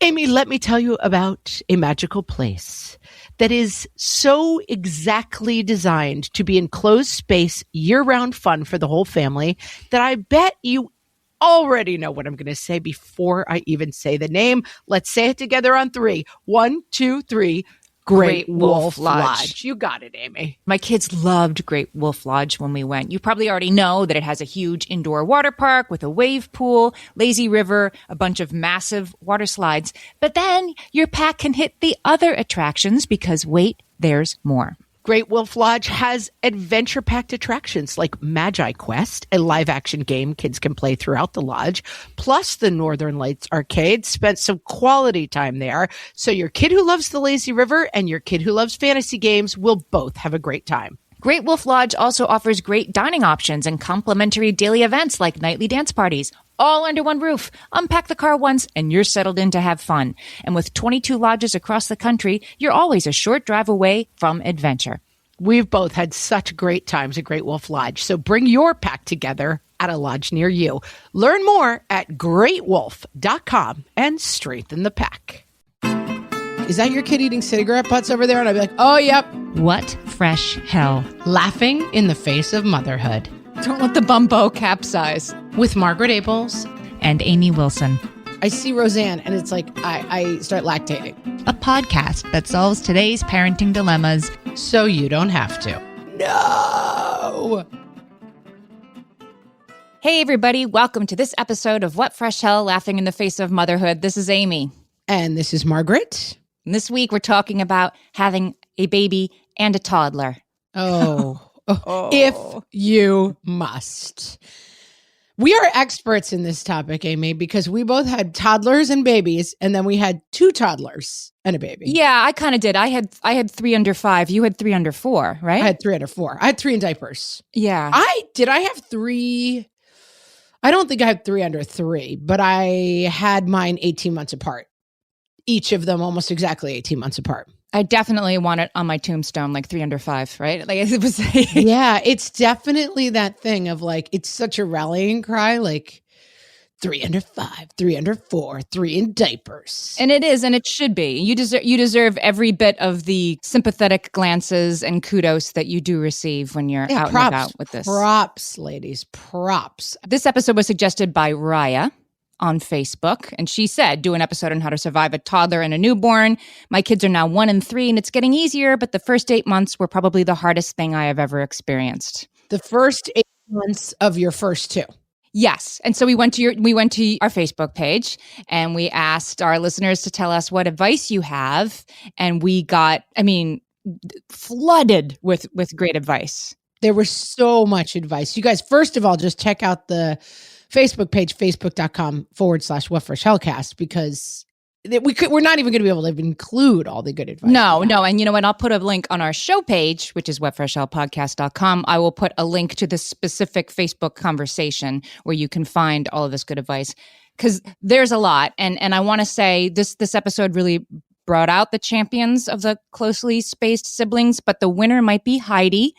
Amy, let me tell you about a magical place that is so exactly designed to be enclosed space, year-round fun for the whole family that I bet you already know what I'm going to say before I even say the name. Let's say it together on 3. 1, 2, 3. Great Wolf Lodge. You got it, Amy. My kids loved Great Wolf Lodge when we went. You probably already know that it has a huge indoor water park with a wave pool, lazy river, a bunch of massive water slides. But then your pack can hit the other attractions because wait, there's more. Great Wolf Lodge has adventure-packed attractions like Magi Quest, a live-action game kids can play throughout the lodge, plus the Northern Lights Arcade. Spent some quality time there, so your kid who loves the lazy river and your kid who loves fantasy games will both have a great time. Great Wolf Lodge also offers great dining options and complimentary daily events like nightly dance parties, all under one roof. Unpack the car once and you're settled in to have fun. And with 22 lodges across the country, you're always a short drive away from adventure. We've both had such great times at Great Wolf Lodge, so bring your pack together at a lodge near you. Learn more at greatwolf.com and strengthen the pack. Is that your kid eating cigarette butts over there? And I'd be like, oh, yep. What fresh hell? Laughing in the face of motherhood. Don't let the bumbo capsize. With Margaret Abels and Amy Wilson. I see Roseanne and it's like I start lactating. A podcast that solves today's parenting dilemmas so you don't have to. No! Hey everybody, welcome to this episode of What Fresh Hell? Laughing in the Face of Motherhood. This is Amy. And this is Margaret. And this week we're talking about having a baby and a toddler. Oh. If you must. We are experts in this topic, Amy, because we both had toddlers and babies, and then we had 2 toddlers and a baby. Yeah, I kind of did. I had 3 under 5. You had 3 under 4, right? I had 3 under 4. I had 3 in diapers. Yeah. I have 3. I don't think I had 3 under 3, but I had mine 18 months apart. Each of them almost exactly 18 months apart. I definitely want it on my tombstone, like 3 under 5, right? Like it was. Yeah, it's definitely that thing of like, it's such a rallying cry, like 3 under 5, 3 under 4, 3 in diapers. And it is, and it should be. You deserve every bit of the sympathetic glances and kudos that you do receive when you're out and about with this. Props, ladies, props. This episode was suggested by Raya on Facebook, and she said, do an episode on how to survive a toddler and a newborn. My kids are now 1 and 3, and it's getting easier, but the first 8 months were probably the hardest thing I have ever experienced. The first 8 months of your first 2. Yes. And so we went to our Facebook page and we asked our listeners to tell us what advice you have. And we got, flooded with great advice. There was so much advice. You guys, first of all, just check out the Facebook page, facebook.com/whatfreshhellcast, because we're not even going to be able to include all the good advice. No. And you know what? I'll put a link on our show page, which is whatfreshhellpodcast.com. I will put a link to the specific Facebook conversation where you can find all of this good advice, because there's a lot. And I want to say this episode really brought out the champions of the closely spaced siblings, but the winner might be Heidi,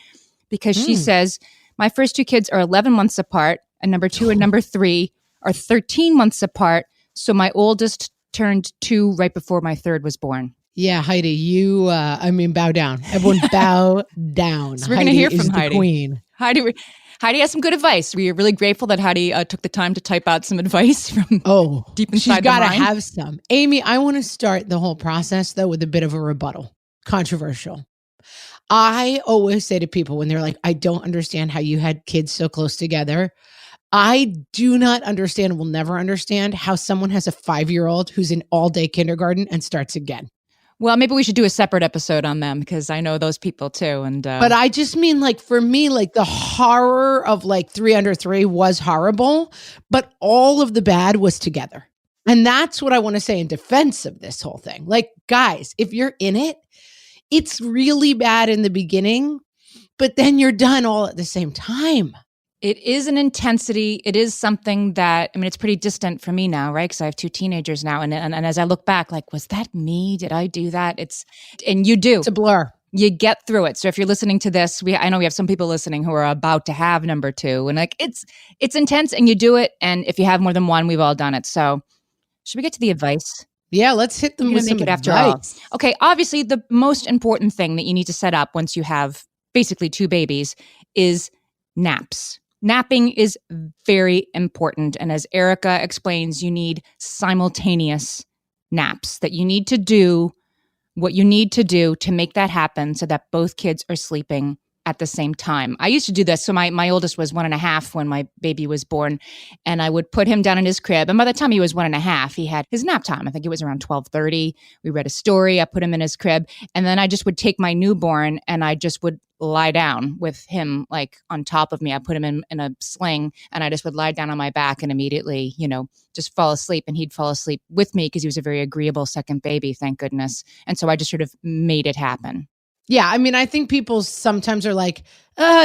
because she says, my first 2 kids are 11 months apart, and number 2 and number 3 are 13 months apart. So my oldest turned 2 right before my 3rd was born. Yeah, Heidi, you, bow down. Everyone bow down. So we're going to hear from Heidi. The queen. Heidi has some good advice. We are really grateful that Heidi took the time to type out some advice from deep inside the mind. She's got to have some. Amy, I want to start the whole process, though, with a bit of a rebuttal. Controversial. I always say to people when they're like, I don't understand how you had kids so close together. I do not understand, will never understand how someone has a 5-year-old who's in all-day kindergarten and starts again. Well, maybe we should do a separate episode on them, because I know those people too. But I just mean, like, for me, like, the horror of like 3 under 3 was horrible, but all of the bad was together. And that's what I want to say in defense of this whole thing. Like, guys, if you're in it, it's really bad in the beginning, but then you're done all at the same time. It is an intensity. It is something that, it's pretty distant for me now, right? Because I have 2 teenagers now. And as I look back, like, was that me? Did I do that? And you do. It's a blur. You get through it. So if you're listening to this, I know we have some people listening who are about to have number 2. And like, it's intense and you do it. And if you have more than one, we've all done it. So should we get to the advice? Yeah, let's hit them You're with going to make some it after all. advice. Okay, obviously the most important thing that you need to set up once you have basically 2 babies is naps. Napping is very important. And as Erica explains, you need simultaneous naps, that you need to do what you need to do to make that happen so that both kids are sleeping at the same time. I used to do this. So my oldest was 1.5 when my baby was born, and I would put him down in his crib. And by the time he was 1.5, he had his nap time. I think it was around 12:30. We read a story. I put him in his crib, and then I just would take my newborn and I just would lie down with him like on top of me. I put him in a sling, and I just would lie down on my back and immediately, just fall asleep, and he'd fall asleep with me because he was a very agreeable second baby, thank goodness. And so I just sort of made it happen. Yeah, I mean, I think people sometimes are like,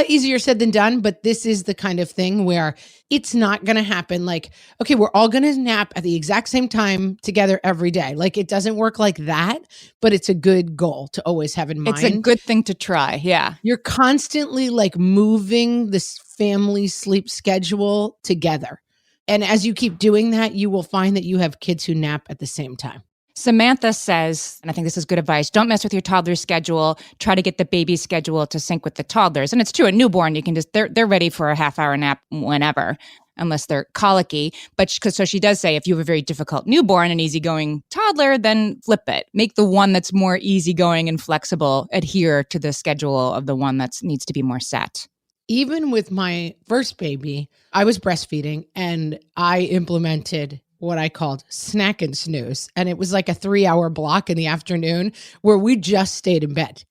easier said than done, but this is the kind of thing where it's not going to happen. Like, okay, we're all going to nap at the exact same time together every day. Like, it doesn't work like that, but it's a good goal to always have in mind. It's a good thing to try. Yeah. You're constantly like moving this family sleep schedule together. And as you keep doing that, you will find that you have kids who nap at the same time. Samantha says, and I think this is good advice, don't mess with your toddler's schedule. Try to get the baby's schedule to sync with the toddler's. And it's true, a newborn, you can just, they're ready for a half-hour nap whenever, unless they're colicky. But so she does say, if you have a very difficult newborn and easygoing toddler, then flip it. Make the one that's more easygoing and flexible adhere to the schedule of the one that needs to be more set. Even with my first baby, I was breastfeeding and I implemented what I called snack and snooze. And it was like a 3-hour block in the afternoon where we just stayed in bed.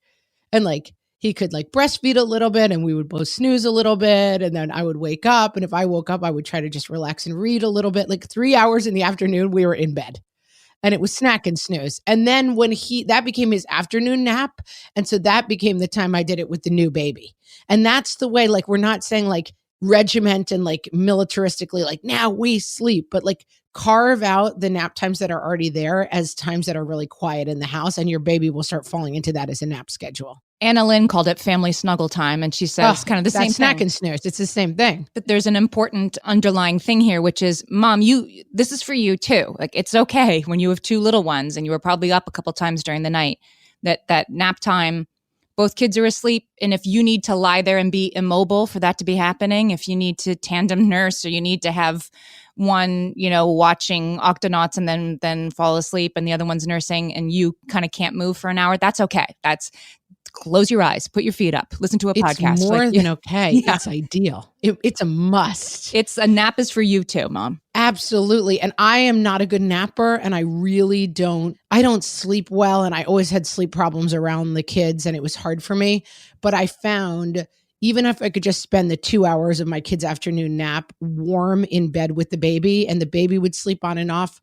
And like he could like breastfeed a little bit and we would both snooze a little bit. And then I would wake up. And if I woke up, I would try to just relax and read a little bit. Like 3 hours in the afternoon, we were in bed. And it was snack and snooze. And then when that became his afternoon nap. And so that became the time I did it with the new baby. And that's the way, like, we're not saying like regiment and like militaristically, like now we sleep, but like carve out the nap times that are already there as times that are really quiet in the house. And your baby will start falling into that as a nap schedule. Anna Lynn called it family snuggle time. And she says kind of the same snack thing. And snooze. It's the same thing. But there's an important underlying thing here, which is, Mom, this is for you too. Like, it's okay when you have 2 little ones and you were probably up a couple times during the night, that nap time, both kids are asleep. And if you need to lie there and be immobile for that to be happening, if you need to tandem nurse or you need to have one, watching Octonauts and then fall asleep and the other one's nursing and you kind of can't move for an hour, that's okay. Close your eyes, put your feet up, listen to a podcast. It's more than okay. Yeah. It's ideal. It's a must. A nap is for you too, Mom. Absolutely. And I am not a good napper and I don't sleep well. And I always had sleep problems around the kids and it was hard for me. But I found even if I could just spend the 2 hours of my kid's afternoon nap warm in bed with the baby and the baby would sleep on and off,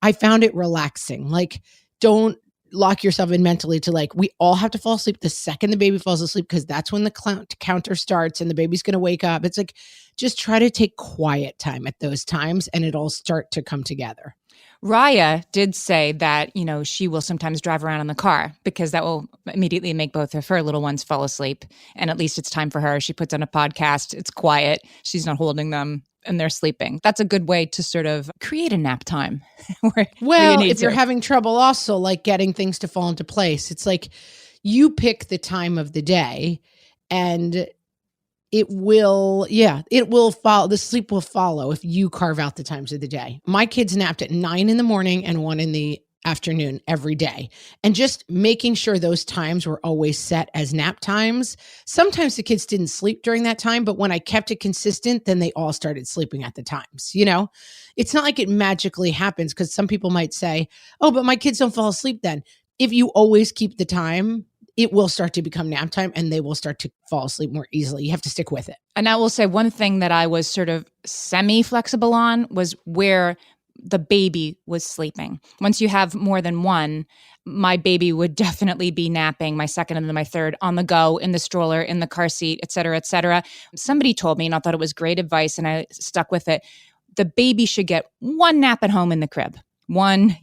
I found it relaxing. Like, don't lock yourself in mentally to like, we all have to fall asleep the second the baby falls asleep because that's when the counter starts and the baby's going to wake up. It's like, just try to take quiet time at those times and it'll start to come together. Raya did say that, she will sometimes drive around in the car because that will immediately make both of her little ones fall asleep. And at least it's time for her. She puts on a podcast. It's quiet. She's not holding them and they're sleeping. That's a good way to sort of create a nap time. If you're having trouble also like getting things to fall into place, it's like you pick the time of the day and it will follow. The sleep will follow if you carve out the times of the day. My kids napped at 9 in the morning and 1 in the afternoon every day. And just making sure those times were always set as nap times. Sometimes the kids didn't sleep during that time, but when I kept it consistent, then they all started sleeping at the times. It's not like it magically happens because some people might say, oh, but my kids don't fall asleep then. If you always keep the time, it will start to become nap time and they will start to fall asleep more easily. You have to stick with it. And I will say one thing that I was sort of semi-flexible on was where the baby was sleeping. Once you have more than one, my baby would definitely be napping, my second and then my third, on the go, in the stroller, in the car seat, et cetera, et cetera. Somebody told me, and I thought it was great advice, and I stuck with it. The baby should get one nap at home in the crib. One,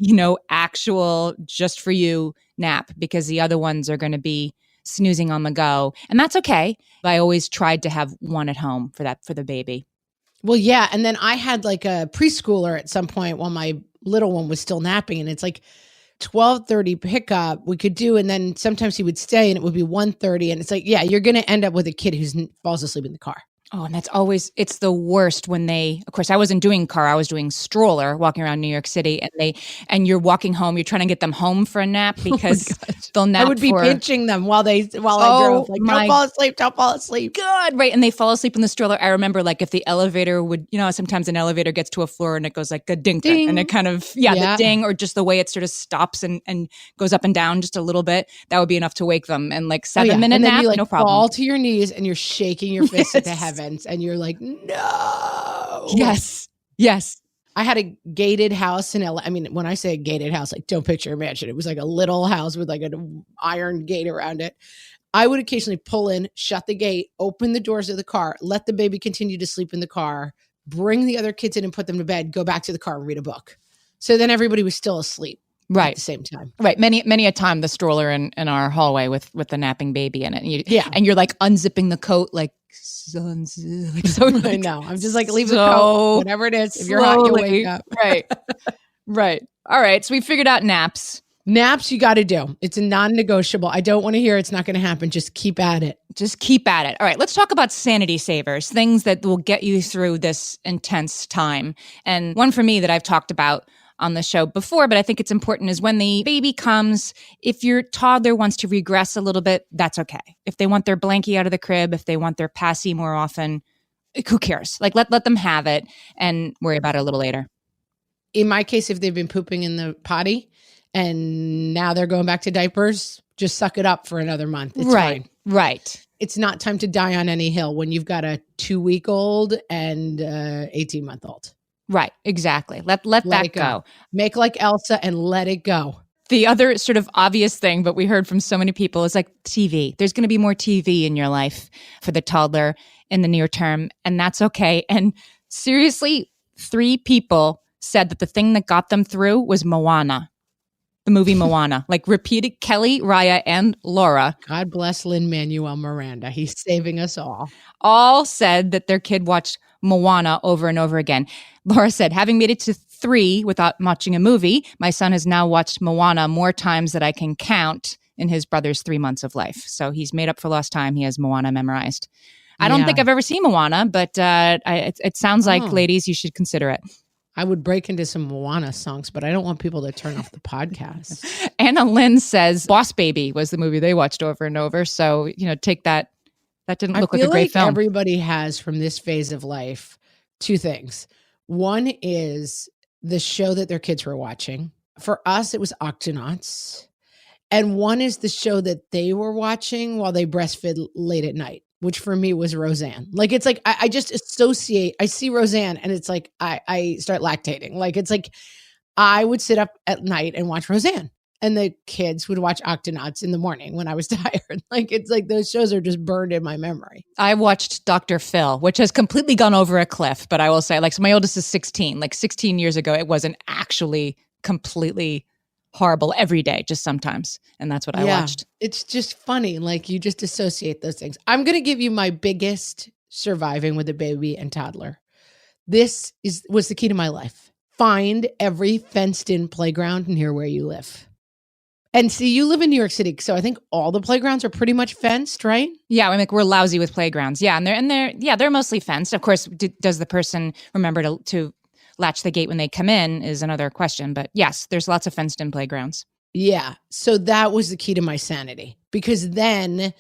actual just for you nap, because the other ones are going to be snoozing on the go. And that's okay. I always tried to have one at home for the baby. Well, yeah. And then I had like a preschooler at some point while my little one was still napping, and it's like 12:30 pickup we could do, and then sometimes he would stay and it would be 1:30, and it's like, yeah, you're going to end up with a kid who falls asleep in the car. Oh, and it's the worst when of course I wasn't doing car, I was doing stroller, walking around New York City, and you're walking home, you're trying to get them home for a nap because they'll nap. I would be pinching them while I drove, like, don't fall asleep. Good, right. And they fall asleep in the stroller. I remember, like, if the elevator would, sometimes an elevator gets to a floor and it goes like a ding, and it kind of, the ding, or just the way it sort of stops and goes up and down just a little bit, that would be enough to wake them. And like 7-minute nap, you, no problem. Fall to your knees and you're shaking your fist at the heavens. And you're like, no. Yes. I had a gated house in LA. I mean, when I say a gated house, like, don't picture a mansion. It was like a little house with like an iron gate around it. I would occasionally pull in, shut the gate, open the doors of the car, let the baby continue to sleep in the car, bring the other kids in and put them to bed, go back to the car and read a book. So then everybody was still asleep. Right. At the same time. Right. Many a time the stroller in our hallway with the napping baby in it. And you're like unzipping the coat, like, like, so I know. I'm just like, leave the coat, whatever it is. If you're hot, you'll wake up. Right. All right. So we figured out naps. Naps you got to do. It's a non-negotiable. I don't want to hear it's not going to happen. Just keep at it. All right. Let's talk about sanity savers, things that will get you through this intense time. And one for me that I've talked about on the show before, but I think it's important, is when the baby comes, if your toddler wants to regress a little bit, that's okay. If they want their blankie out of the crib, if they want their passy more often, who cares? Like, let them have it and worry about it a little later. In my case, if they've been pooping in the potty and now they're going back to diapers, just suck it up for another month. It's fine. Right. It's not time to die on any hill when you've got a 2-week-old and 18-month-old. Right, exactly. Let that go. Make like Elsa and let it go. The other sort of obvious thing, but we heard from so many people, is like TV. There's going to be more TV in your life for the toddler in the near term, and that's okay. And seriously, 3 people said that the thing that got them through was Moana, the movie Moana. Like, repeated, Kelly, Raya, and Laura. God bless Lin-Manuel Miranda. He's saving us all. All said that their kid watched Moana over and over again. Laura said, having made it to 3 without watching a movie, my son has now watched Moana more times than I can count in his brother's 3 months of life. So he's made up for lost time. He has Moana memorized. I don't think I've ever seen Moana, but it sounds like, ladies, you should consider it. I would break into some Moana songs, but I don't want people to turn off the podcast. Anna Lynn says Boss Baby was the movie they watched over and over. So, take that. That didn't look like a great film. Everybody has, from this phase of life, 2 things. One is the show that their kids were watching. For us, it was Octonauts. And one is the show that they were watching while they breastfed late at night, which for me was Roseanne. Like, it's like, I just associate, I see Roseanne and it's like, I start lactating. Like, it's like, I would sit up at night and watch Roseanne. And the kids would watch Octonauts in the morning when I was tired. Like, it's like those shows are just burned in my memory. I watched Dr. Phil, which has completely gone over a cliff. But I will say, like, so my oldest is 16. Like, 16 years ago, it wasn't actually completely horrible every day, just sometimes. And that's what I watched. It's just funny. Like, you just associate those things. I'm going to give you my biggest surviving with a baby and toddler. This was the key to my life. Find every fenced-in playground near where you live. And see, you live in New York City, so I think all the playgrounds are pretty much fenced, right? Yeah, I mean, we're lousy with playgrounds. Yeah, and they're mostly fenced. Of course, does the person remember to latch the gate when they come in is another question. But yes, there's lots of fenced-in playgrounds. Yeah, so that was the key to my sanity, because then,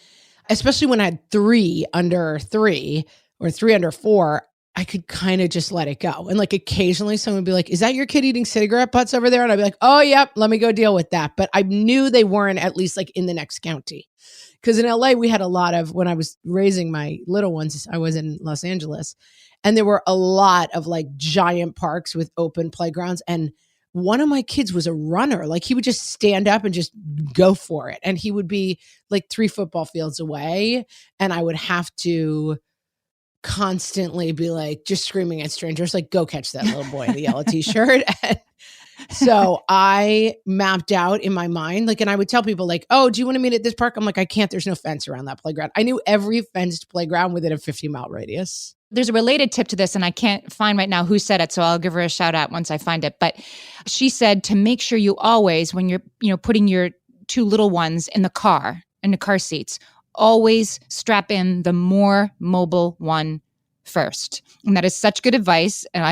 especially when I had 3 under 3 or 3 under 4, I could kind of just let it go. And like occasionally someone would be like, is that your kid eating cigarette butts over there? And I'd be like, oh, yep, let me go deal with that. But I knew they weren't at least like in the next county. Because in LA, we had a lot of, when I was raising my little ones, I was in Los Angeles, and there were a lot of like giant parks with open playgrounds. And one of my kids was a runner. Like, he would just stand up and just go for it. And he would be like 3 football fields away. And I would have to constantly be like, just screaming at strangers, like, go catch that little boy in the yellow t-shirt. And so I mapped out in my mind, like, and I would tell people like, oh, do you want to meet at this park? I'm like, I can't, there's no fence around that playground. I knew every fenced playground within a 50-mile radius. There's a related tip to this, and I can't find right now who said it, so I'll give her a shout out once I find it. But she said to make sure you always, when you're putting your two little ones in the car seats, always strap in the more mobile one first. And that is such good advice. And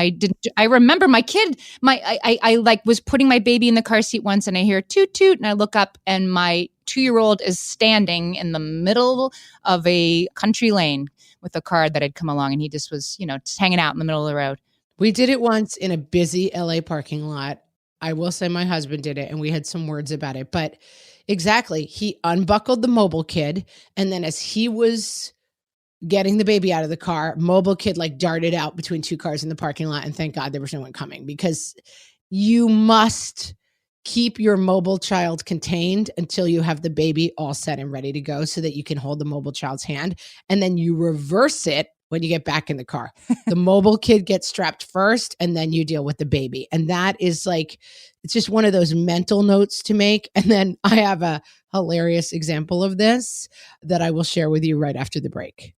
I remember my kid, I like was putting my baby in the car seat once, and I hear toot toot, and I look up, and my 2-year-old is standing in the middle of a country lane with a car that had come along, and he just was, just hanging out in the middle of the road. We did it once in a busy LA parking lot. I will say my husband did it, and we had some words about it, but exactly. He unbuckled the mobile kid, and then as he was getting the baby out of the car, mobile kid like darted out between two cars in the parking lot, and thank God there was no one coming, because you must keep your mobile child contained until you have the baby all set and ready to go so that you can hold the mobile child's hand. And then you reverse it when you get back in the car. The mobile kid gets strapped first, and then you deal with the baby. And that is like, it's just one of those mental notes to make. And then I have a hilarious example of this that I will share with you right after the break.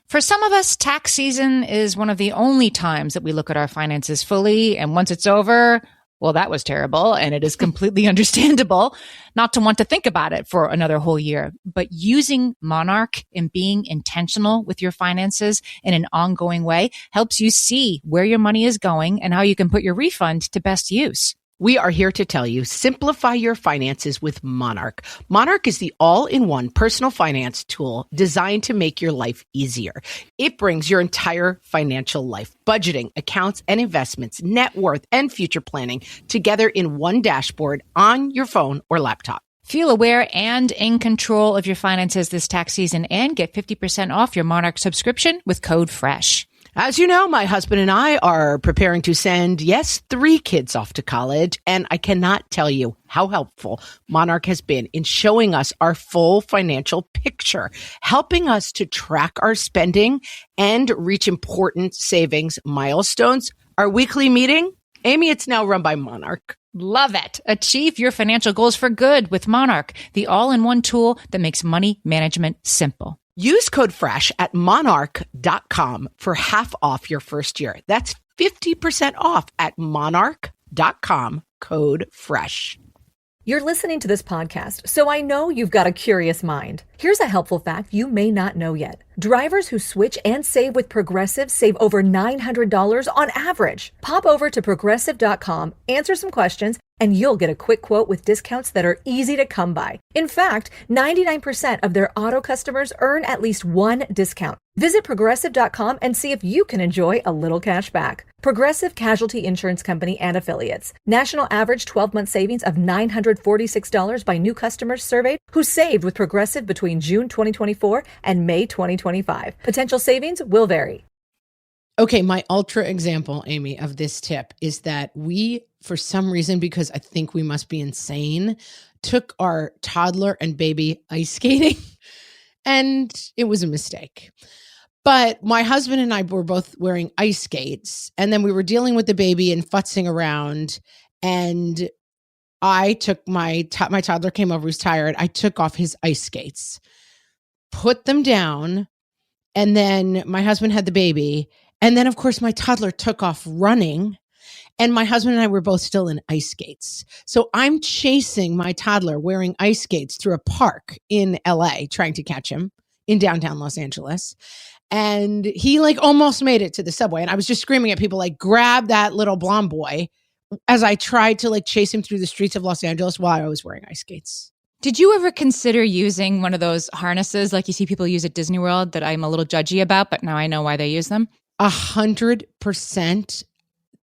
For some of us, tax season is one of the only times that we look at our finances fully. And once it's over, well, that was terrible. And it is completely understandable not to want to think about it for another whole year. But using Monarch and being intentional with your finances in an ongoing way helps you see where your money is going and how you can put your refund to best use. We are here to tell you, simplify your finances with Monarch. Monarch is the all-in-one personal finance tool designed to make your life easier. It brings your entire financial life, budgeting, accounts and investments, net worth, and future planning together in one dashboard on your phone or laptop. Feel aware and in control of your finances this tax season and get 50% off your Monarch subscription with code FRESH. As you know, my husband and I are preparing to send, 3 kids off to college, and I cannot tell you how helpful Monarch has been in showing us our full financial picture, helping us to track our spending and reach important savings milestones. Our weekly meeting, Amy, it's now run by Monarch. Love it. Achieve your financial goals for good with Monarch, the all-in-one tool that makes money management simple. Use code FRESH at monarch.com for half off your first year. That's 50% off at monarch.com, code FRESH. You're listening to this podcast, so I know you've got a curious mind. Here's a helpful fact you may not know yet. Drivers who switch and save with Progressive save over $900 on average. Pop over to progressive.com, answer some questions, and you'll get a quick quote with discounts that are easy to come by. In fact, 99% of their auto customers earn at least one discount. Visit progressive.com and see if you can enjoy a little cash back. Progressive Casualty Insurance Company and Affiliates. National average 12-month savings of $946 by new customers surveyed who saved with Progressive between June 2024 and May 2025. Potential savings will vary. Okay, my ultra example, Amy, of this tip is that we, for some reason, because I think we must be insane, took our toddler and baby ice skating, and it was a mistake. But my husband and I were both wearing ice skates, and then we were dealing with the baby and futzing around, and I took my toddler came over, he was tired. I took off his ice skates, put them down, and then my husband had the baby. And then, of course, my toddler took off running, and my husband and I were both still in ice skates. So I'm chasing my toddler wearing ice skates through a park in LA, trying to catch him in downtown Los Angeles. And he almost made it to the subway. And I was just screaming at people, grab that little blonde boy, as I tried to chase him through the streets of Los Angeles while I was wearing ice skates. Did you ever consider using one of those harnesses like you see people use at Disney World that I'm a little judgy about, but now I know why they use them? 100%.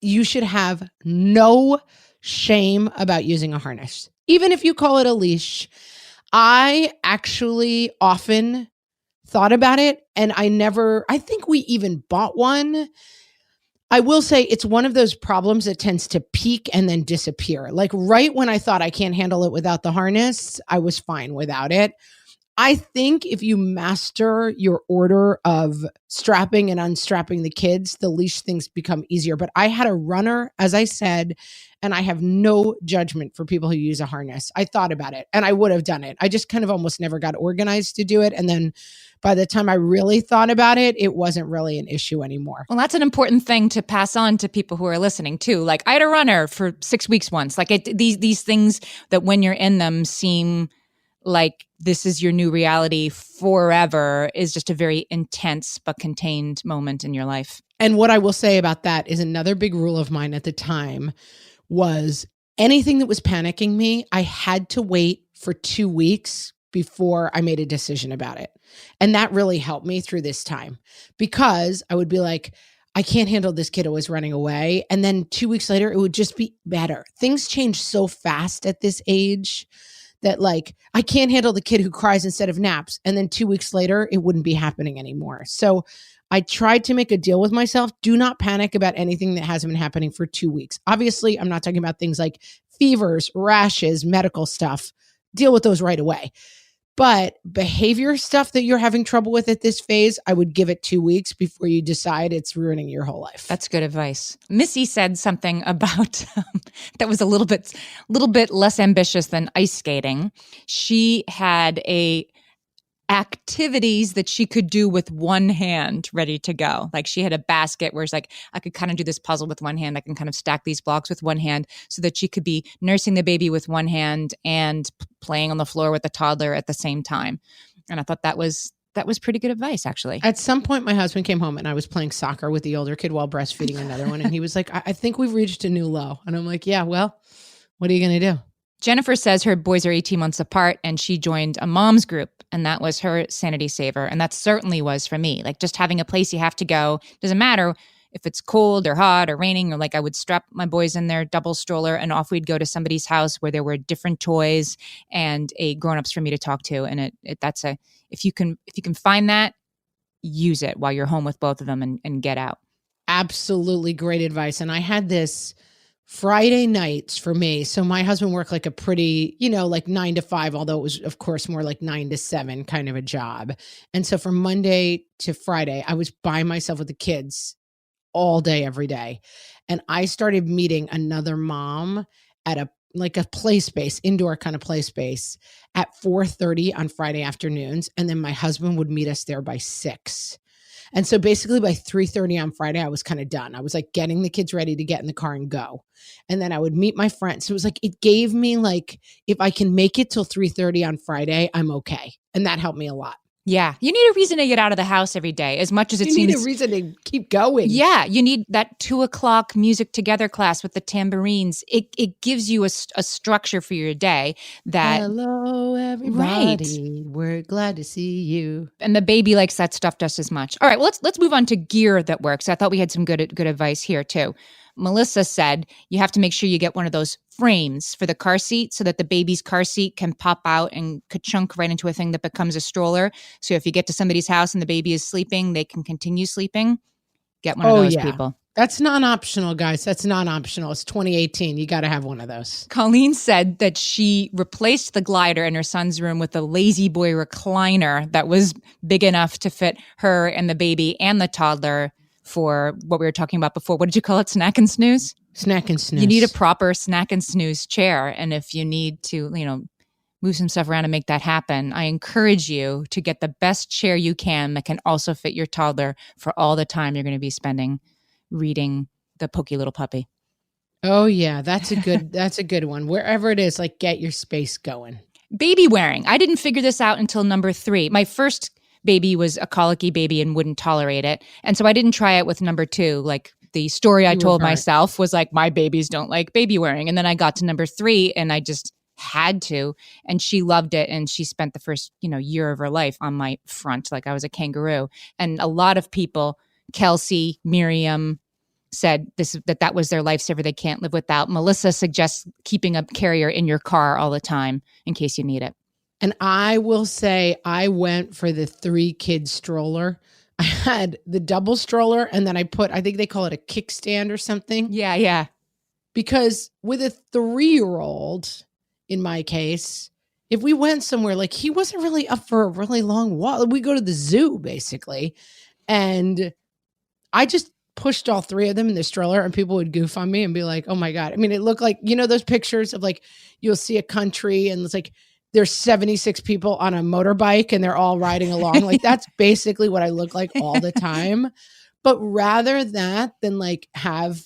You should have no shame about using a harness, even if you call it a leash. I actually often thought about it, and I think we even bought one. I will say it's one of those problems that tends to peak and then disappear. Right when I thought I can't handle it without the harness, I was fine without it. I think if you master your order of strapping and unstrapping the kids, the leash things become easier. But I had a runner, as I said, and I have no judgment for people who use a harness. I thought about it and I would have done it. I just kind of almost never got organized to do it. And then by the time I really thought about it, it wasn't really an issue anymore. Well, that's an important thing to pass on to people who are listening too. Like I had a runner for 6 weeks once. Like these things that when you're in them seem like this is your new reality forever is just a very intense but contained moment in your life. And what I will say about that is another big rule of mine at the time was anything that was panicking me, I had to wait for 2 weeks before I made a decision about it. And that really helped me through this time because I would be like, I can't handle this kid always running away. And then 2 weeks later, it would just be better. Things change so fast at this age that like, I can't handle the kid who cries instead of naps. And then 2 weeks later, it wouldn't be happening anymore. So I tried to make a deal with myself. Do not panic about anything that hasn't been happening for 2 weeks. Obviously, I'm not talking about things like fevers, rashes, medical stuff. Deal with those right away. But behavior stuff that you're having trouble with at this phase, I would give it 2 weeks before you decide it's ruining your whole life. That's good advice. Missy said something about that was a little bit less ambitious than ice skating. She had activities that she could do with one hand ready to go. Like she had a basket where it's like, I could kind of do this puzzle with one hand. I can kind of stack these blocks with one hand so that she could be nursing the baby with one hand and playing on the floor with the toddler at the same time. And I thought that was pretty good advice, actually. At some point, my husband came home and I was playing soccer with the older kid while breastfeeding another one. And he was like, I think we've reached a new low. And I'm like, yeah, well, what are you going to do? Jennifer says her boys are 18 months apart and she joined a mom's group and that was her sanity saver. And that certainly was for me. Like just having a place you have to go. Doesn't matter if it's cold or hot or raining or like I would strap my boys in their double stroller and off we'd go to somebody's house where there were different toys and grown-ups for me to talk to. And if you can find that, use it while you're home with both of them and get out. Absolutely great advice. And I had this Friday nights for me. So my husband worked like a pretty, like 9 to 5, although it was of course more like 9 to 7 kind of a job. And so from Monday to Friday, I was by myself with the kids all day, every day. And I started meeting another mom at a play space, indoor kind of play space at 4:30 on Friday afternoons. And then my husband would meet us there by 6. And so basically by 3:30 on Friday, I was kind of done. I was like getting the kids ready to get in the car and go. And then I would meet my friends. So it was like, it gave me like, if I can make it till 3:30 on Friday, I'm okay. And that helped me a lot. Yeah. You need a reason to get out of the house every day as much as it seems. You need a reason to keep going. Yeah. You need that 2:00 music together class with the tambourines. It gives you a structure for your day that. Hello, everybody. Right. We're glad to see you. And the baby likes that stuff just as much. All right. Well, let's move on to gear that works. I thought we had some good advice here too. Melissa said you have to make sure you get one of those frames for the car seat so that the baby's car seat can pop out and ka-chunk right into a thing that becomes a stroller. So if you get to somebody's house and the baby is sleeping, they can continue sleeping. Get one of those people. That's non-optional, guys. That's non-optional. It's 2018. You got to have one of those. Colleen said that she replaced the glider in her son's room with a lazy boy recliner that was big enough to fit her and the baby and the toddler for what we were talking about before. What did you call it? Snack and snooze? Snack and snooze. You need a proper snack and snooze chair. And if you need to, move some stuff around and make that happen, I encourage you to get the best chair you can that can also fit your toddler for all the time you're going to be spending reading the Pokey Little Puppy. Oh yeah, that's a good one. Wherever it is, like get your space going. Baby wearing. I didn't figure this out until number 3. My first baby was a colicky baby and wouldn't tolerate it. And so I didn't try it with number 2. Like the story I told myself was like, my babies don't like baby wearing. And then I got to number 3 and I just had to, and she loved it. And she spent the first, year of her life on my front, like I was a kangaroo. And a lot of people, Kelsey, Miriam, said that was their lifesaver. They can't live without. Melissa suggests keeping a carrier in your car all the time in case you need it. And I will say I went for the 3-kid stroller. I had the double stroller and then I think they call it a kickstand or something. Yeah. Because with a 3-year-old, in my case, if we went somewhere, like he wasn't really up for a really long walk. We go to the zoo basically. And I just pushed all three of them in the stroller and people would goof on me and be like, oh my God. I mean, it looked like, those pictures of like, you'll see a country and it's like, there's 76 people on a motorbike and they're all riding along. Like that's basically what I look like all the time. But rather that than like have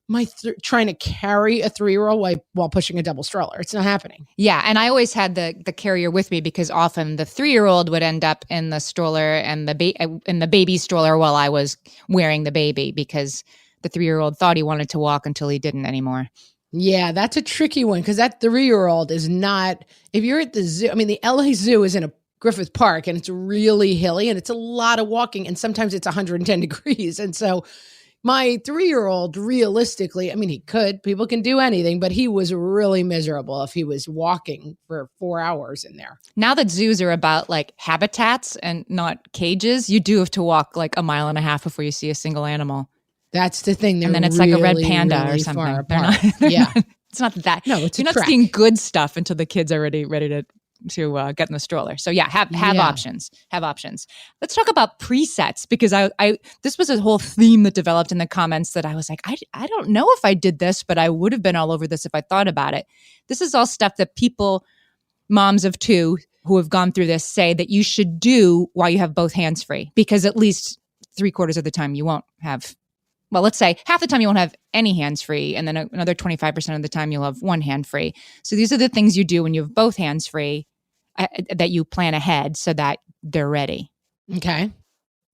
my trying to carry a 3-year-old while pushing a double stroller. It's not happening. Yeah. And I always had the carrier with me because often the 3-year-old would end up in the stroller and in the baby stroller while I was wearing the baby because the 3-year-old thought he wanted to walk until he didn't anymore. Yeah, that's a tricky one because that 3-year-old is not, if you're at the zoo, I mean, the LA Zoo is in a Griffith Park and it's really hilly and it's a lot of walking and sometimes it's 110 degrees. And so my 3-year-old, realistically, I mean, people can do anything, but he was really miserable if he was walking for 4 hours in there. Now that zoos are about like habitats and not cages, you do have to walk like a mile and a half before you see a single animal. That's the thing. And then it's really, like a red panda or something. It's not that. No, it's you're not seeing good stuff until the kids are ready to get in the stroller. So yeah, have options. Have options. Let's talk about presets because I this was a whole theme that developed in the comments that I was like, I don't know if I did this, but I would have been all over this if I thought about it. This is all stuff that moms of 2 who have gone through this say that you should do while you have both hands free because at least 3/4 of the time you won't have. Well, let's say half the time you won't have any hands free, and then another 25% of the time you'll have one hand free. So these are the things you do when you have both hands free that you plan ahead so that they're ready. Okay.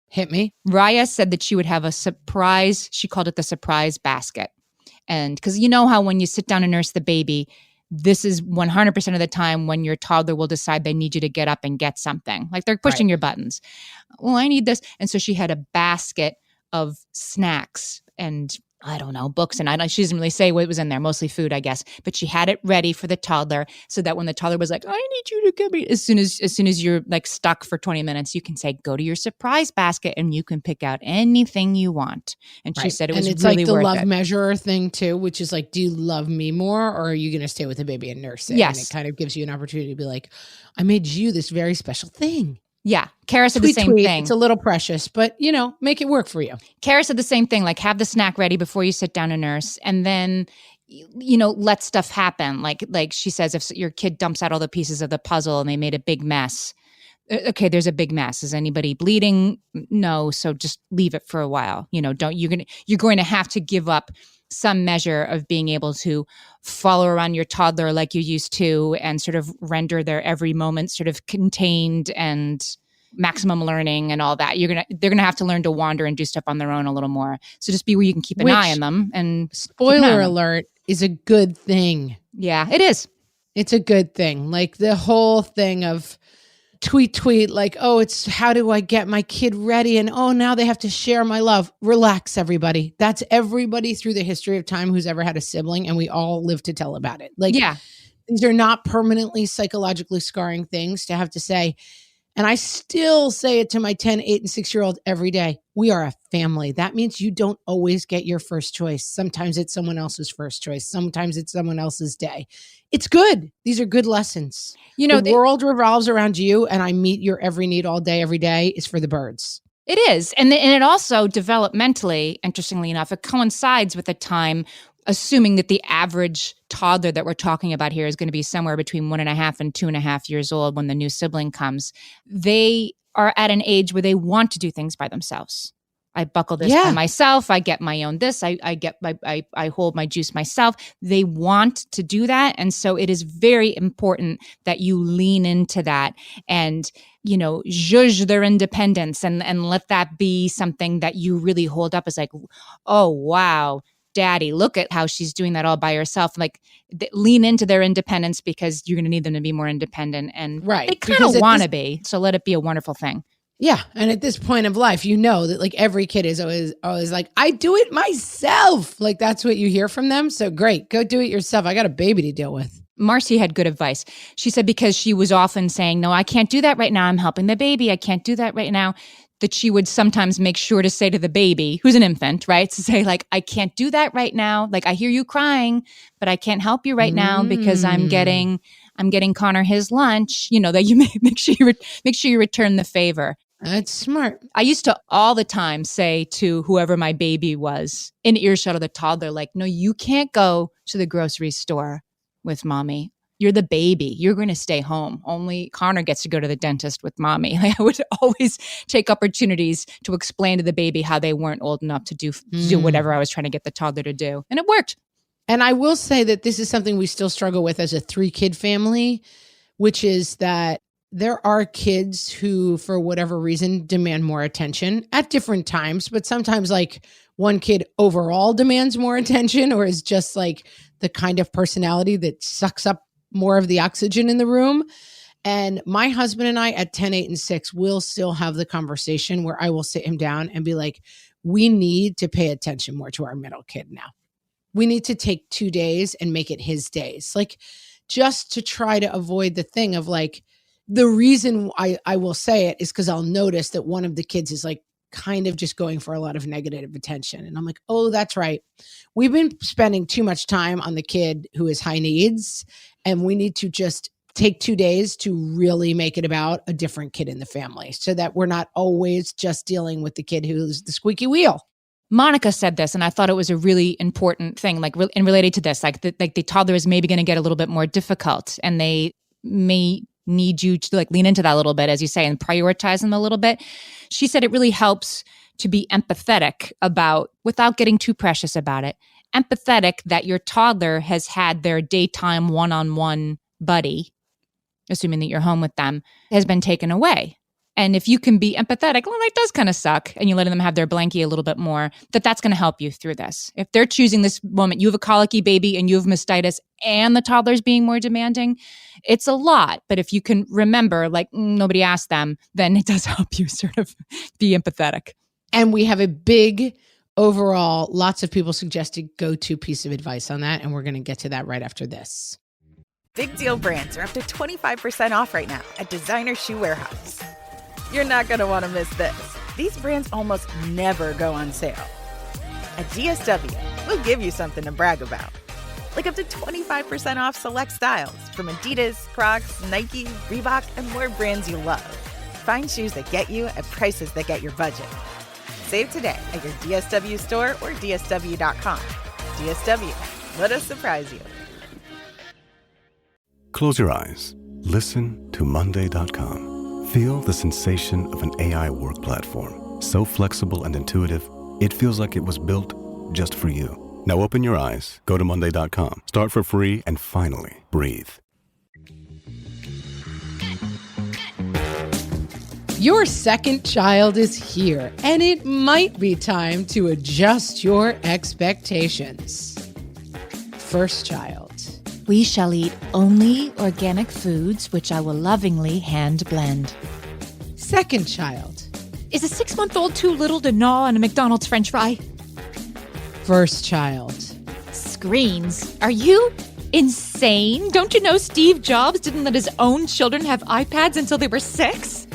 Hit me. Raya said that she would have a surprise. She called it the surprise basket. And because you know how when you sit down and nurse the baby, this is 100% of the time when your toddler will decide they need you to get up and get something. Like they're pushing your buttons. Well, I need this. And so she had a basket of snacks and I don't know, books. And she doesn't really say what was in there, mostly food, I guess. But she had it ready for the toddler so that when the toddler was like, I need you to get me, as soon as you're like stuck for 20 minutes, you can say, go to your surprise basket and you can pick out anything you want. And she said it was really worth it. And it's like the love measurer thing too, which is like, do you love me more or are you going to stay with the baby and nurse it? Yes. And it kind of gives you an opportunity to be like, I made you this very special thing. Yeah. Kara said the same thing. It's a little precious, but make it work for you. Kara said the same thing, like have the snack ready before you sit down and nurse and then, let stuff happen. Like she says, if your kid dumps out all the pieces of the puzzle and they made a big mess, okay, there's a big mess. Is anybody bleeding? No. So just leave it for a while. You're going to have to give up some measure of being able to follow around your toddler like you used to and sort of render their every moment sort of contained and maximum learning and all that. They're gonna have to learn to wander and do stuff on their own a little more. So just be where you can keep an eye on them. And spoiler alert is a good thing. Yeah, it is. It's a good thing. Like the whole thing of tweet, like, oh, it's how do I get my kid ready? And oh, now they have to share my love. Relax, everybody. That's everybody through the history of time who's ever had a sibling, and we all live to tell about it. Like, yeah, these are not permanently psychologically scarring things to have to say. And I still say it to my 10, 8, and 6-year-old every day. We are a family. That means you don't always get your first choice. Sometimes it's someone else's first choice. Sometimes it's someone else's day. It's good. These are good lessons. The world revolves around you, and I meet your every need all day, every day is for the birds. It is. And it also developmentally, interestingly enough, it coincides with a time, assuming that the average toddler that we're talking about here is going to be somewhere between 1.5 and 2.5 years old when the new sibling comes. They are at an age where they want to do things by themselves. I buckle this by myself. I get my own this. I hold my juice myself. They want to do that. And so it is very important that you lean into that and, zhuzh their independence and let that be something that you really hold up as like, oh, wow, Daddy, look at how she's doing that all by herself. Like lean into their independence because you're going to need them to be more independent. And they kind of want to be. So let it be a wonderful thing. Yeah. And at this point of life, that like every kid is always like, I do it myself. Like that's what you hear from them. So great. Go do it yourself. I got a baby to deal with. Marcy had good advice. She said, because she was often saying, no, I can't do that right now. I'm helping the baby. I can't do that right now. that she would sometimes make sure to say to the baby, who's an infant, right? To say like, I can't do that right now. Like, I hear you crying, but I can't help you right now because I'm getting Connor his lunch. You know, that you make sure you return the favor. That's smart. I used to all the time say to whoever my baby was in earshot of the toddler, like, no, you can't go to the grocery store with mommy. You're the baby. You're going to stay home. Only Connor gets to go to the dentist with mommy. Like, I would always take opportunities to explain to the baby how they weren't old enough to do whatever I was trying to get the toddler to do. And it worked. And I will say that this is something we still struggle with as a 3-kid family, which is that there are kids who, for whatever reason, demand more attention at different times, but sometimes like one kid overall demands more attention or is just like the kind of personality that sucks up more of the oxygen in the room. And my husband and I at 10, 8, and 6 will still have the conversation where I will sit him down and be like, we need to pay attention more to our middle kid now. We need to take 2 days and make it his days. Like, just to try to avoid the thing of like, the reason I will say it is because I'll notice that one of the kids is like kind of just going for a lot of negative attention. And I'm like, oh, that's right. We've been spending too much time on the kid who is high needs. And we need to just take 2 days to really make it about a different kid in the family so that we're not always just dealing with the kid who's the squeaky wheel. Monica said this, and I thought it was a really important thing, like, and related to this, like the toddler is maybe going to get a little bit more difficult, and they may need you to like lean into that a little bit, as you say, and prioritize them a little bit. She said it really helps to be empathetic about, without getting too precious about it, empathetic that your toddler has had their daytime one-on-one buddy, assuming that you're home with them, has been taken away. And if you can be empathetic, well, that does kind of suck, and you're letting them have their blankie a little bit more, that's going to help you through this. If they're choosing this moment, you have a colicky baby and you have mastitis and the toddler's being more demanding, it's a lot. But if you can remember, like, nobody asked them, then it does help you sort of be empathetic. And we have a big overall, lots of people suggested go-to piece of advice on that. And we're going to get to that right after this. Big Deal brands are up to 25% off right now at Designer Shoe Warehouse. You're not going to want to miss this. These brands almost never go on sale. At DSW, we'll give you something to brag about. Like up to 25% off select styles from Adidas, Crocs, Nike, Reebok, and more brands you love. Find shoes that get you at prices that get your budget. Save today at your DSW store or DSW.com. DSW, let us surprise you. Close your eyes. Listen to Monday.com. Feel the sensation of an AI work platform. So flexible and intuitive, it feels like it was built just for you. Now open your eyes, go to Monday.com, start for free, and finally breathe. Your second child is here, and it might be time to adjust your expectations. First child. We shall eat only organic foods, which I will lovingly hand blend. Second child. Is a 6-month-old too little to gnaw on a McDonald's French fry? First child. Screens? Are you insane? Don't you know Steve Jobs didn't let his own children have iPads until they were 6?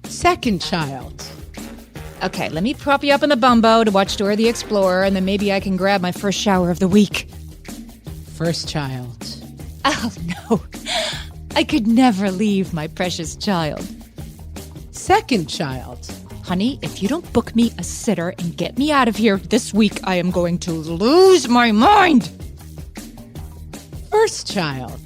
Second child. Okay, let me prop you up in the bumbo to watch Dora the Explorer, and then maybe I can grab my first shower of the week. First child. Oh, no. I could never leave my precious child. Second child. Honey, if you don't book me a sitter and get me out of here this week, I am going to lose my mind. First child.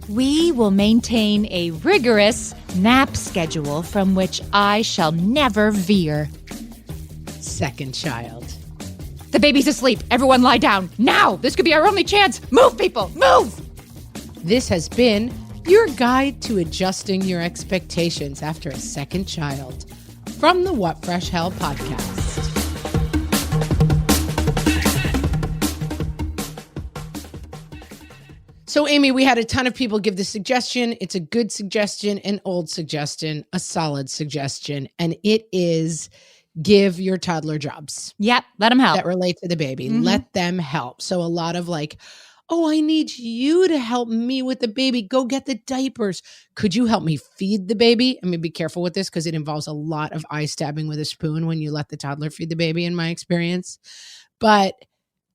We will maintain a rigorous nap schedule from which I shall never veer. Second child. The baby's asleep. Everyone lie down. Now! This could be our only chance. Move, people! Move! This has been your guide to adjusting your expectations after a second child from the What Fresh Hell podcast. So, Amy, we had a ton of people give the suggestion. It's a good suggestion, an old suggestion, a solid suggestion, and it is give your toddler jobs. Yep, let them help. That relate to the baby. Mm-hmm. Let them help. So a lot of like, oh, I need you to help me with the baby. Go get the diapers. Could you help me feed the baby? I mean, be careful with this because it involves a lot of eye stabbing with a spoon when you let the toddler feed the baby, in my experience. But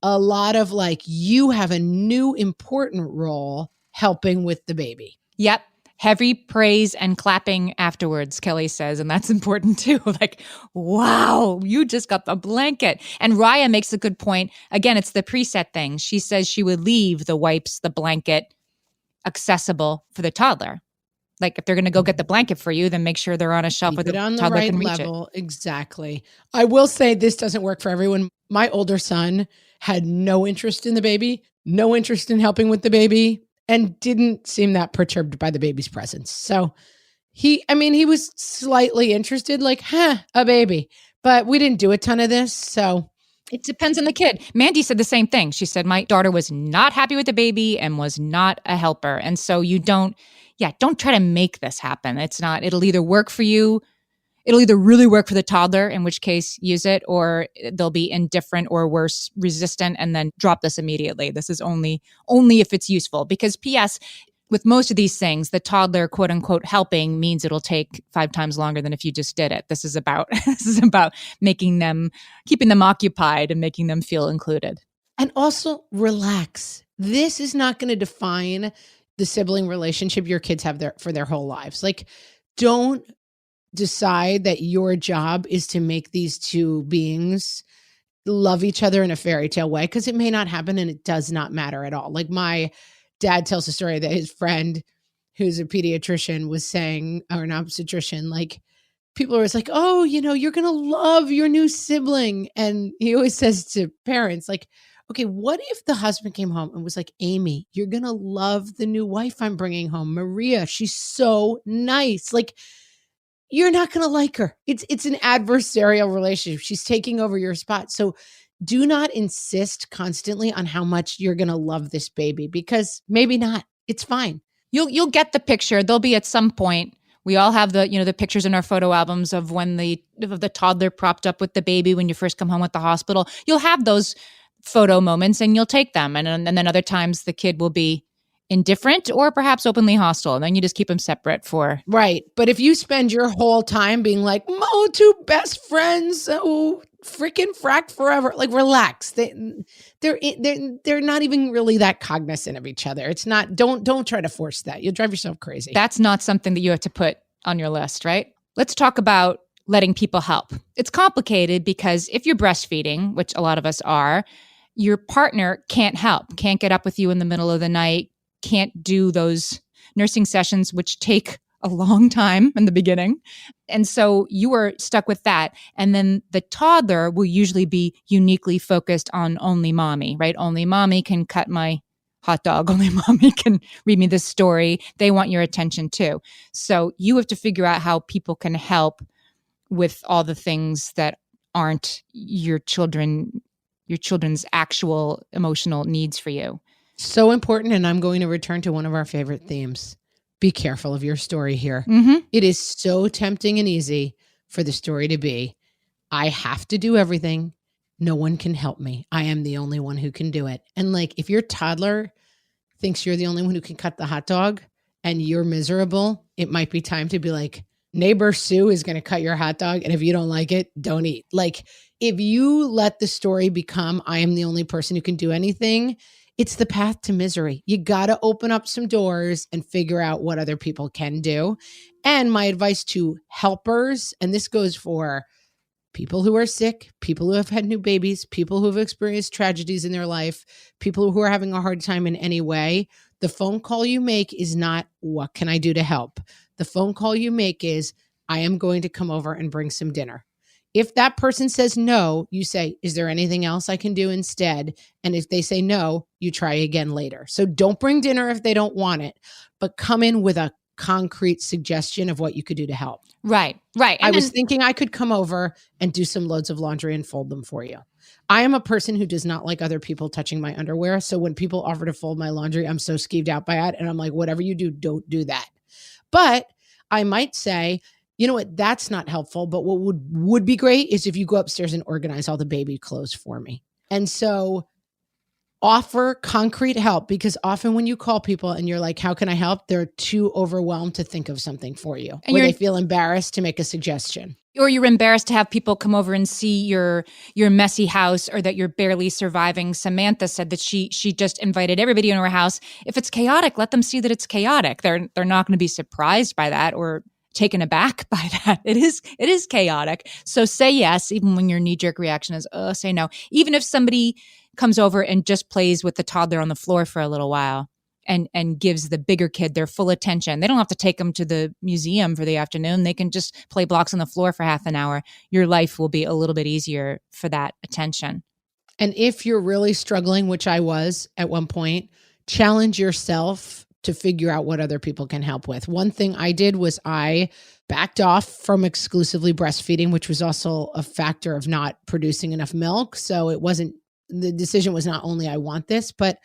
a lot of like, you have a new important role helping with the baby. Yep. Heavy praise and clapping afterwards, Kelly says. And that's important too. Like, wow, you just got the blanket. And Raya makes a good point. Again, it's the preset thing. She says she would leave the wipes, the blanket accessible for the toddler. Like if they're going to go get the blanket for you, then make sure they're on a shelf where the on the toddler right can reach level. Exactly. I will say this doesn't work for everyone. My older son had no interest in the baby, no interest in helping with the baby, and didn't seem that perturbed by the baby's presence. So he was slightly interested, like, a baby, but we didn't do a ton of this. So it depends on the kid. Mandy said the same thing. She said, my daughter was not happy with the baby and was not a helper. And so don't try to make this happen. It'll either work for you. It'll either really work for the toddler, in which case use it, or they'll be indifferent or worse, resistant, and then drop this immediately. This is only if it's useful. Because P.S., with most of these things, the toddler, quote unquote, helping means it'll take 5 times longer than if you just did it. This is about keeping them occupied and making them feel included. And also relax. This is not going to define the sibling relationship your kids have for their whole lives. Like, don't decide that your job is to make these two beings love each other in a fairy tale way, because it may not happen and it does not matter at all. Like my dad tells a story that his friend who's a pediatrician was saying, or an obstetrician, like people are always like, oh, you're going to love your new sibling. And he always says to parents, like, okay, what if the husband came home and was like, Amy, you're going to love the new wife I'm bringing home, Maria. She's so nice. Like, you're not going to like her. It's an adversarial relationship. She's taking over your spot. So do not insist constantly on how much you're going to love this baby, because maybe not. It's fine. You'll get the picture. There'll be at some point. We all have the pictures in our photo albums of when the toddler propped up with the baby when you first come home with the hospital. You'll have those photo moments and you'll take them. And then other times the kid will be indifferent or perhaps openly hostile. And then you just keep them separate for. Right. But if you spend your whole time being like, oh, 2 best friends, oh, freaking frack forever, like, relax. They're not even really that cognizant of each other. It's not, don't try to force that. You'll drive yourself crazy. That's not something that you have to put on your list, right? Let's talk about letting people help. It's complicated because if you're breastfeeding, which a lot of us are, your partner can't help, can't get up with you in the middle of the night, can't do those nursing sessions, which take a long time in the beginning. And so you are stuck with that. And then the toddler will usually be uniquely focused on only mommy, right? Only mommy can cut my hot dog. Only mommy can read me this story. They want your attention too. So you have to figure out how people can help with all the things that aren't your children's actual emotional needs for you. So important. And I'm going to return to one of our favorite themes. Be careful of your story here. Mm-hmm. It is so tempting and easy for the story to be, I have to do everything. No one can help me. I am the only one who can do it. And like, if your toddler thinks you're the only one who can cut the hot dog and you're miserable, it might be time to be like, neighbor Sue is going to cut your hot dog. And if you don't like it, don't eat. Like, if you let the story become, I am the only person who can do anything, it's the path to misery. You got to open up some doors and figure out what other people can do. And my advice to helpers, and this goes for people who are sick, people who have had new babies, people who have experienced tragedies in their life, people who are having a hard time in any way, the phone call you make is not, what can I do to help? The phone call you make is, I am going to come over and bring some dinner. If that person says no, you say, is there anything else I can do instead? And if they say no, you try again later. So don't bring dinner if they don't want it, but come in with a concrete suggestion of what you could do to help. Right. And I was thinking I could come over and do some loads of laundry and fold them for you. I am a person who does not like other people touching my underwear. So when people offer to fold my laundry, I'm so skeeved out by it. And I'm like, whatever you do, don't do that. But I might say, you know what, that's not helpful. But what would be great is if you go upstairs and organize all the baby clothes for me. And so offer concrete help, because often when you call people and you're like, how can I help? They're too overwhelmed to think of something for you, And or they feel embarrassed to make a suggestion. Or you're embarrassed to have people come over and see your messy house, or that you're barely surviving. Samantha said that she just invited everybody into her house. If it's chaotic, let them see that it's chaotic. They're not going to be surprised by that or taken aback by that. It is chaotic. So say yes, even when your knee-jerk reaction is, say no. Even if somebody comes over and just plays with the toddler on the floor for a little while and gives the bigger kid their full attention. They don't have to take them to the museum for the afternoon. They can just play blocks on the floor for half an hour. Your life will be a little bit easier for that attention. And if you're really struggling, which I was at one point, challenge yourself to figure out what other people can help with. One thing I did was I backed off from exclusively breastfeeding, which was also a factor of not producing enough milk. So the decision was not only I want this, but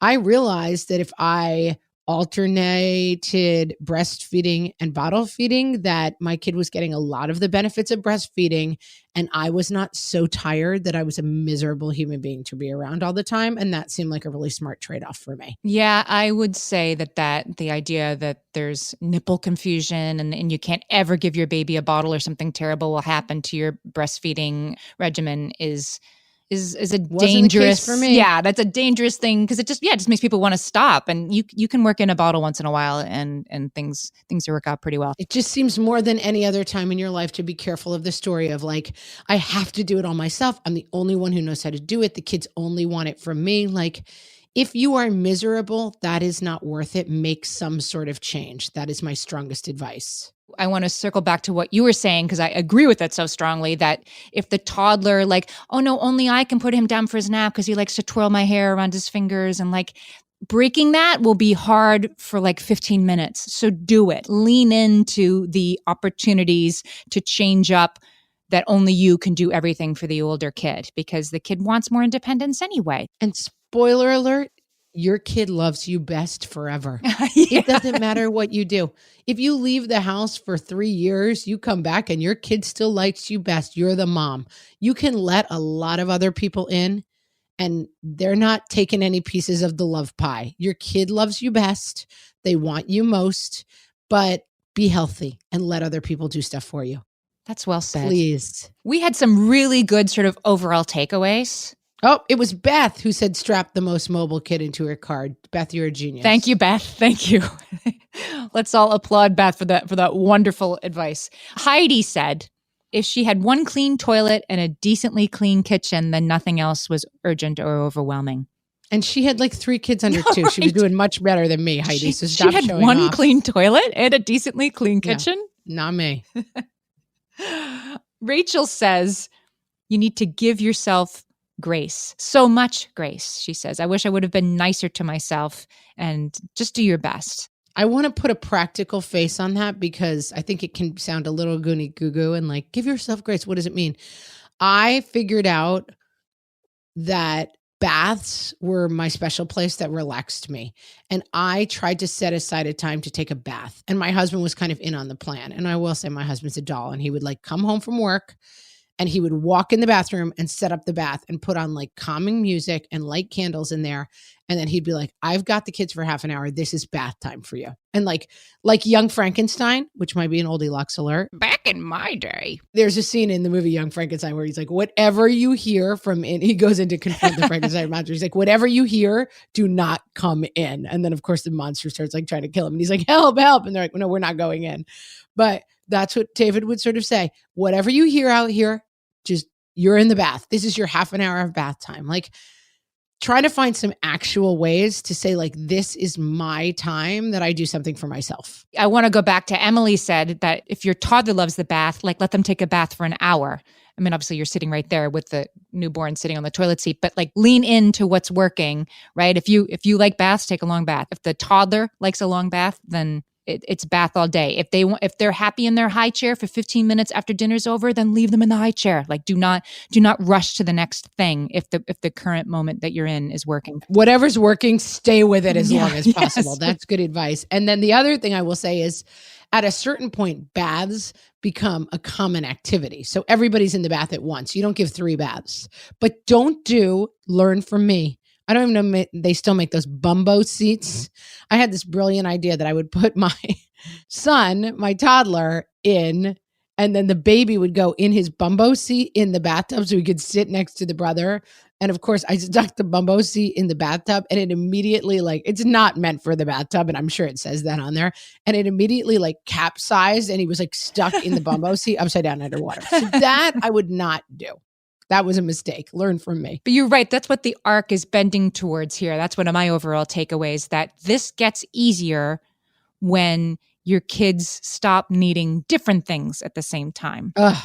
I realized that if I alternated breastfeeding and bottle feeding, that my kid was getting a lot of the benefits of breastfeeding, and I was not so tired that I was a miserable human being to be around all the time. And that seemed like a really smart trade-off for me. Yeah, I would say that the idea that there's nipple confusion and you can't ever give your baby a bottle or something terrible will happen to your breastfeeding regimen is a dangerous for me. Yeah, that's a dangerous thing, because it just makes people want to stop. And you can work in a bottle once in a while and things work out pretty well. It just seems more than any other time in your life to be careful of the story of like, I have to do it all myself. I'm the only one who knows how to do it. The kids only want it from me. Like, if you are miserable, that is not worth it. Make some sort of change. That is my strongest advice. I want to circle back to what you were saying, because I agree with that so strongly, that if the toddler, like, oh no, only I can put him down for his nap because he likes to twirl my hair around his fingers, and like breaking that will be hard for like 15 minutes. So do it. Lean into the opportunities to change up, that only you can do everything for the older kid, because the kid wants more independence anyway. And spoiler alert, your kid loves you best forever. Yeah. It doesn't matter what you do. If you leave the house for 3 years, you come back and your kid still likes you best. You're the mom. You can let a lot of other people in, and they're not taking any pieces of the love pie. Your kid loves you best. They want you most, but be healthy and let other people do stuff for you. That's well said. Please. We had some really good sort of overall takeaways. Oh, it was Beth who said strap the most mobile kid into her car. Beth, you're a genius. Thank you, Beth. Thank you. Let's all applaud Beth for that wonderful advice. Heidi said, if she had one clean toilet and a decently clean kitchen, then nothing else was urgent or overwhelming. And she had like 3 kids under 2. Right. She was doing much better than me, Heidi. So stop she had showing one off. clean toilet and a decently clean kitchen? Not me. Rachel says, you need to give yourself grace. So much grace, she says. I wish I would have been nicer to myself, and just do your best. I want to put a practical face on that, because I think it can sound a little goony goo goo and like, give yourself grace. What does it mean? I figured out that baths were my special place that relaxed me. And I tried to set aside a time to take a bath. And my husband was kind of in on the plan. And I will say my husband's a doll, and he would like come home from work and he would walk in the bathroom and set up the bath and put on like calming music and light candles in there. And then he'd be like, I've got the kids for half an hour. This is bath time for you. And like Young Frankenstein, which might be an oldie Lux alert. Back in my day. There's a scene in the movie Young Frankenstein where he's like, whatever you hear from in, he goes in to confront the Frankenstein monster. He's like, whatever you hear, do not come in. And then of course the monster starts like trying to kill him. And he's like, help. And they're like, no, we're not going in. But that's what David would sort of say. Whatever you hear out here, just you're in the bath. This is your half an hour of bath time. Like, try to find some actual ways to say like, this is my time that I do something for myself. I want to go back to Emily said that if your toddler loves the bath, like let them take a bath for an hour. I mean, obviously you're sitting right there with the newborn sitting on the toilet seat, but like lean into what's working, right? If you like baths, take a long bath. If the toddler likes a long bath, then it's bath all day. If they're happy in their high chair for 15 minutes after dinner's over, then leave them in the high chair. Like do not rush to the next thing if the current moment that you're in is working. Whatever's working, stay with it as long as possible. Yes. That's good advice. And then the other thing I will say is at a certain point, baths become a common activity. So everybody's in the bath at once. You don't give 3 baths, but learn from me. I don't even know, they still make those bumbo seats. I had this brilliant idea that I would put my son, my toddler, in, and then the baby would go in his bumbo seat in the bathtub so he could sit next to the brother. And of course, I stuck the bumbo seat in the bathtub, and it immediately, like, it's not meant for the bathtub, and I'm sure it says that on there. And it immediately, like, capsized, and he was, like, stuck in the bumbo seat upside down underwater. So that I would not do. That was a mistake. Learn from me. But you're right. That's what the arc is bending towards here. That's one of my overall takeaways, that this gets easier when your kids stop needing different things at the same time. Ugh.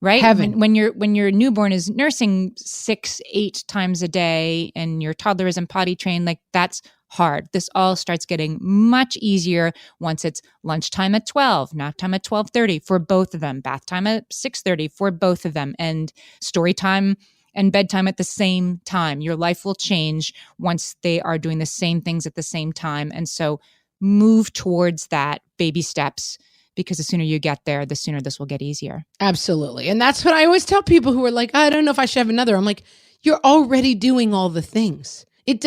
Right? Heaven. When your newborn is nursing 6-8 times a day and your toddler isn't potty trained, like, that's hard. This all starts getting much easier once it's lunchtime at 12, nap time at 12:30 for both of them, bath time at 6:30 for both of them, and story time and bedtime at the same time. Your life will change once they are doing the same things at the same time. And so move towards that, baby steps, because the sooner you get there, the sooner this will get easier. Absolutely. And that's what I always tell people who are like, I don't know if I should have another. I'm like, you're already doing all the things. It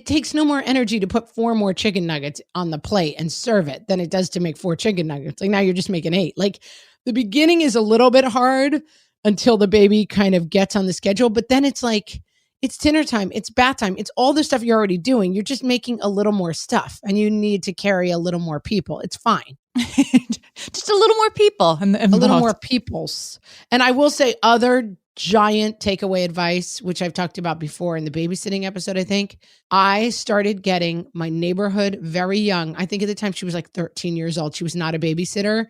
takes no more energy to put 4 more chicken nuggets on the plate and serve it than it does to make 4 chicken nuggets. Like, now you're just making 8. Like, the beginning is a little bit hard until the baby kind of gets on the schedule. But then it's like, it's dinner time, it's bath time, it's all the stuff you're already doing. You're just making a little more stuff, and you need to carry a little more people. It's fine. Just a little more people. A little more peoples. And I will say, other giant takeaway advice, which I've talked about before in the babysitting episode, I think, I started getting my neighborhood very young. I think at the time she was like 13 years old. She was not a babysitter.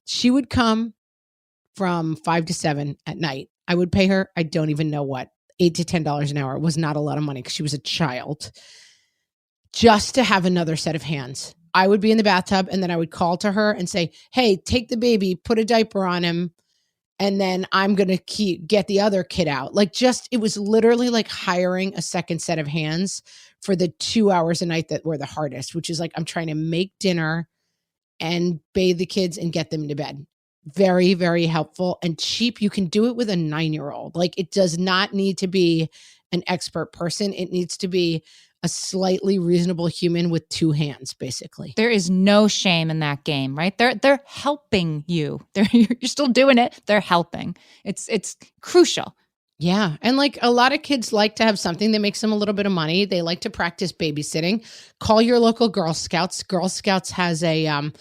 She would come from 5 to 7 at night. I would pay her, I don't even know what, $8 to $10 an hour. It was not a lot of money because she was a child, just to have another set of hands. I would be in the bathtub, and then I would call to her and say, hey, take the baby, put a diaper on him, and then I'm going to get the other kid out. Like, just, it was literally like hiring a second set of hands for the 2 hours a night that were the hardest, which is like, I'm trying to make dinner and bathe the kids and get them to bed. Very, very helpful and cheap. You can do it with a 9-year-old. Like, it does not need to be an expert person. It needs to be a slightly reasonable human with 2 hands, basically. There is no shame in that game, right? They're helping you. You're still doing it. They're helping. It's crucial. Yeah. And like, a lot of kids like to have something that makes them a little bit of money. They like to practice babysitting. Call your local Girl Scouts. Girl Scouts has a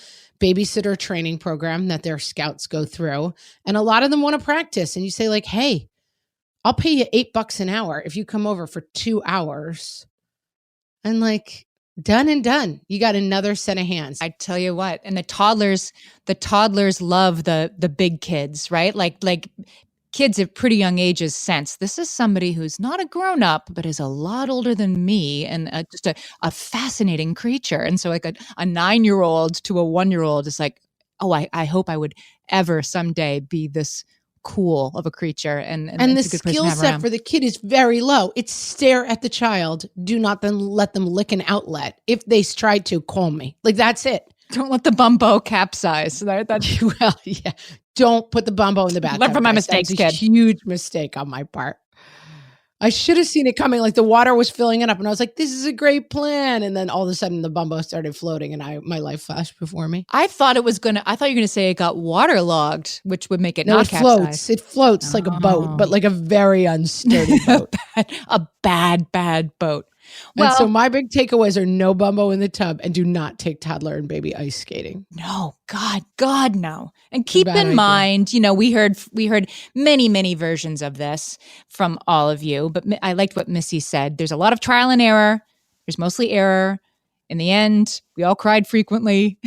babysitter training program that their scouts go through. And a lot of them want to practice. And you say like, hey, I'll pay you $8 an hour if you come over for 2 hours. And like, done and done. You got another set of hands. I tell you what, and the toddlers love the big kids, right? Like kids at pretty young ages sense this is somebody who's not a grown up, but is a lot older than me, and just a fascinating creature. And so like a 9-year-old to a 1-year-old is like, oh, I hope I would ever someday be this cool of a creature. And the skill set for the kid is very low. It's stare at the child. Do not then let them lick an outlet. If they try to, call me. Like, that's it. Don't let the bumbo capsize. That's well, yeah. Don't put the bumbo in the bathtub. Learn from my mistakes, kid. Huge mistake on my part. I should have seen it coming. Like, the water was filling it up, and I was like, "This is a great plan." And then all of a sudden, the bumbo started floating, and my life flashed before me. I thought you were going to say it got waterlogged, which would make it no, not it capsize. floats. It floats like a boat, but like a very unsturdy boat. A bad boat. Well, and so my big takeaways are no bumbo in the tub, and do not take toddler and baby ice skating. No, God, no. And keep in mind, we heard many versions of this from all of you, but I liked what Missy said. There's a lot of trial and error. There's mostly error. In the end, we all cried frequently.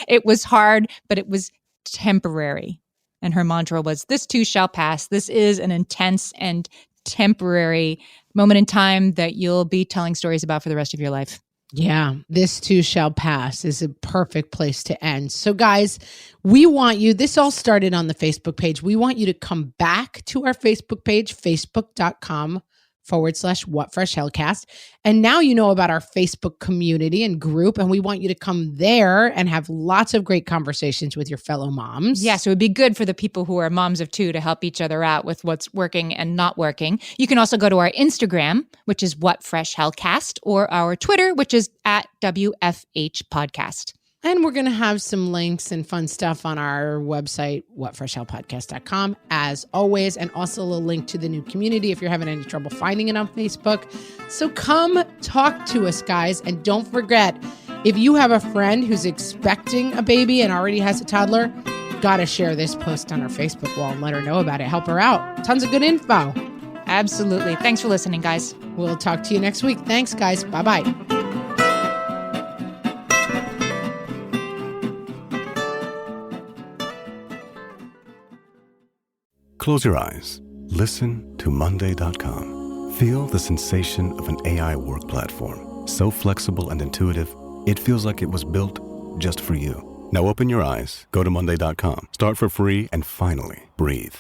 It was hard, but it was temporary. And her mantra was, this too shall pass. This is an intense and temporary moment in time that you'll be telling stories about for the rest of your life. Yeah, this too shall pass is a perfect place to end. So guys, we want you, this all started on the Facebook page. We want you to come back to our Facebook page, facebook.com/ www.patreon.com/whatfreshhellcast. And now you know about our Facebook community and group, and we want you to come there and have lots of great conversations with your fellow moms. Yeah, so it'd be good for the people who are moms of two to help each other out with what's working and not working. You can also go to our Instagram, which is whatfreshhellcast, or our Twitter, which is @WFHpodcast. And we're going to have some links and fun stuff on our website, whatfreshhellpodcast.com, as always, and also a link to the new community if you're having any trouble finding it on Facebook. So come talk to us, guys. And don't forget, if you have a friend who's expecting a baby and already has a toddler, got to share this post on our Facebook wall and let her know about it. Help her out. Tons of good info. Absolutely. Thanks for listening, guys. We'll talk to you next week. Thanks, guys. Bye-bye. Close your eyes. Listen to Monday.com. Feel the sensation of an AI work platform. So flexible and intuitive, it feels like it was built just for you. Now open your eyes, go to Monday.com, start for free, and finally breathe.